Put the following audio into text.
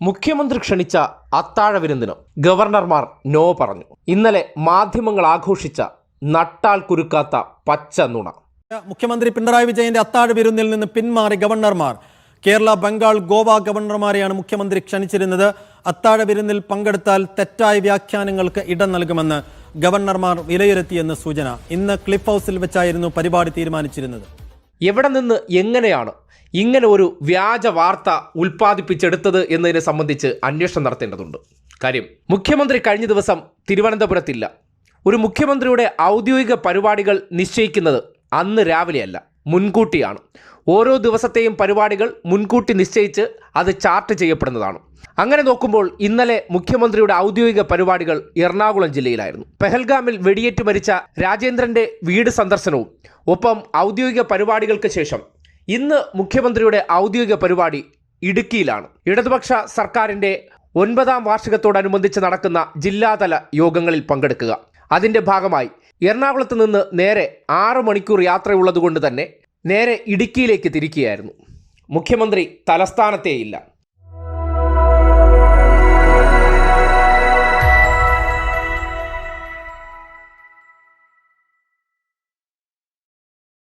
മുഖ്യമന്ത്രി ക്ഷണിച്ച അത്താഴ വിരുന്നിന് ഗവർണർമാർ നോ പറഞ്ഞു. ഇന്നലെ മാധ്യമങ്ങൾ ആഘോഷിച്ച നട്ടാൽ കുരുക്കാത്ത പച്ച നുണ. മുഖ്യമന്ത്രി പിണറായി വിജയന്റെ അത്താഴ വിരുന്നിൽ നിന്ന് പിന്മാറി ഗവർണർമാർ. കേരള, ബംഗാൾ, ഗോവ ഗവർണർമാരെയാണ് മുഖ്യമന്ത്രി ക്ഷണിച്ചിരുന്നത്. അത്താഴ വിരുന്നിൽ പങ്കെടുത്താൽ തെറ്റായ വ്യാഖ്യാനങ്ങൾക്ക് ഇടം നൽകുമെന്ന് ഗവർണർമാർ വിലയിരുത്തിയെന്ന് സൂചന. ഇന്ന് ക്ലിഫ് ഹൗസിൽ വെച്ചായിരുന്നു പരിപാടി തീരുമാനിച്ചിരുന്നത്. എവിടെ നിന്ന് എങ്ങനെയാണ് ഇങ്ങനെ ഒരു വ്യാജ വാർത്ത ഉൽപ്പാദിപ്പിച്ചെടുത്തത് എന്നതിനെ സംബന്ധിച്ച് അന്വേഷണം നടത്തേണ്ടതുണ്ട്. കാര്യം, മുഖ്യമന്ത്രി കഴിഞ്ഞ ദിവസം തിരുവനന്തപുരത്തില്ല. ഒരു മുഖ്യമന്ത്രിയുടെ ഔദ്യോഗിക പരിപാടികൾ നിശ്ചയിക്കുന്നത് അന്ന് രാവിലെയല്ല, മുൻകൂട്ടിയാണ്. ഓരോ ദിവസത്തെയും പരിപാടികൾ മുൻകൂട്ടി നിശ്ചയിച്ച് അത് ചാർട്ട് ചെയ്യപ്പെടുന്നതാണ്. അങ്ങനെ നോക്കുമ്പോൾ ഇന്നലെ മുഖ്യമന്ത്രിയുടെ ഔദ്യോഗിക പരിപാടികൾ എറണാകുളം ജില്ലയിലായിരുന്നു. പെഹൽഗാമിൽ വെടിയേറ്റ് മരിച്ച രാജേന്ദ്രന്റെ വീട് സന്ദർശനവും ഒപ്പം ഔദ്യോഗിക പരിപാടികൾക്ക് ശേഷം ഇന്ന് മുഖ്യമന്ത്രിയുടെ ഔദ്യോഗിക പരിപാടി ഇടുക്കിയിലാണ്. ഇടതുപക്ഷ സർക്കാരിന്റെ 9ാം വാർഷികത്തോടനുബന്ധിച്ച് നടക്കുന്ന ജില്ലാതല യോഗങ്ങളിൽ പങ്കെടുക്കുക. അതിന്റെ ഭാഗമായി എറണാകുളത്ത് നിന്ന് നേരെ 6 മണിക്കൂർ യാത്രയുള്ളതുകൊണ്ട് തന്നെ നേരെ ഇടുക്കിയിലേക്ക് തിരിക്കുകയായിരുന്നു. മുഖ്യമന്ത്രി തലസ്ഥാനത്തേയില്ല.